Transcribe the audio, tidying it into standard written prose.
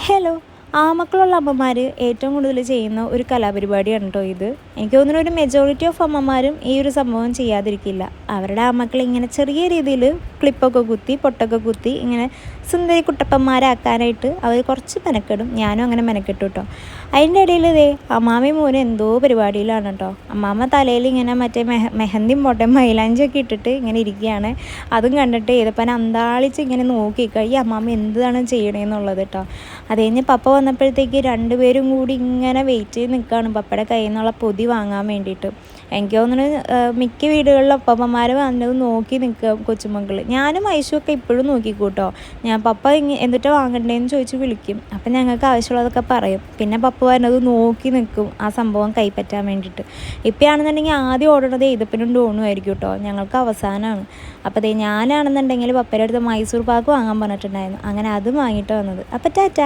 Hello. ആമക്കളുള്ള അമ്മമാർ ഏറ്റവും കൂടുതൽ ചെയ്യുന്ന ഒരു കലാപരിപാടിയാണ് കേട്ടോ ഇത്. എനിക്ക് തോന്നുന്നു ഒരു മെജോറിറ്റി ഓഫ് അമ്മമാരും ഈ ഒരു സംഭവം ചെയ്യാതിരിക്കില്ല. അവരുടെ ആമക്കൾ ഇങ്ങനെ ചെറിയ രീതിയിൽ ക്ലിപ്പൊക്കെ കുത്തി പൊട്ടൊക്കെ കുത്തി ഇങ്ങനെ സുന്ദരി കുട്ടപ്പന്മാരാക്കാനായിട്ട് അവർ കുറച്ച് മെനക്കെടും. ഞാനും അങ്ങനെ മെനക്കെട്ടു കേട്ടോ. അതിൻ്റെ ഇടയിൽ അമ്മാമയും മോനും എന്തോ പരിപാടിയിലാണ് കേട്ടോ. അമ്മാമ്മ തലയിൽ ഇങ്ങനെ മറ്റേ മെഹന്തിയും പൊട്ടയും മൈലാഞ്ചിയൊക്കെ ഇട്ടിട്ട് ഇങ്ങനെ ഇരിക്കുകയാണ്. അതും കണ്ടിട്ട് ഏതപ്പൻ അന്താളിച്ച് ഇങ്ങനെ നോക്കിക്കഴിഞ്ഞ ഈ അമ്മാമ്മ എന്താണ് ചെയ്യണേന്നുള്ളത് കേട്ടോ. അത് കഴിഞ്ഞ് പപ്പ വന്നപ്പോഴത്തേക്ക് രണ്ടുപേരും കൂടി ഇങ്ങനെ വെയിറ്റ് ചെയ്ത് നിൽക്കുകയാണ് പപ്പയുടെ കയ്യിൽ നിന്നുള്ള പൊതി വാങ്ങാൻ വേണ്ടിയിട്ട്. എനിക്ക് തോന്നുന്നു മിക്ക വീടുകളിലും അപ്പമ്മമാർ വന്നത് നോക്കി നിൽക്കുക കൊച്ചുമക്കൾ. ഞാനും ഐശുവൊക്കെ ഇപ്പോഴും നോക്കിക്കൂട്ടോ. ഞാൻ പപ്പ എന്നിട്ട് വാങ്ങണ്ടേന്ന് ചോദിച്ച് വിളിക്കും. അപ്പം ഞങ്ങൾക്ക് ആവശ്യമുള്ളതൊക്കെ പറയും. പിന്നെ പപ്പ വരുന്നത് നോക്കി നിൽക്കും ആ സംഭവം കൈപ്പറ്റാൻ വേണ്ടിയിട്ട്. ഇപ്പോഴാണെന്നുണ്ടെങ്കിൽ ആദ്യം ഓടണത് എഴുതപ്പനും ഡോണും ആയിരിക്കും കേട്ടോ. ഞങ്ങൾക്ക് അവസാനമാണ്. അപ്പോൾ ഞാനാണെന്നുണ്ടെങ്കിൽ പപ്പയുടെ അടുത്ത് മൈസൂർ പാക്ക് വാങ്ങാൻ പറഞ്ഞിട്ടുണ്ടായിരുന്നു. അങ്ങനെ അതും വാങ്ങിയിട്ട് വന്നത്. അപ്പോൾ ടാറ്റ.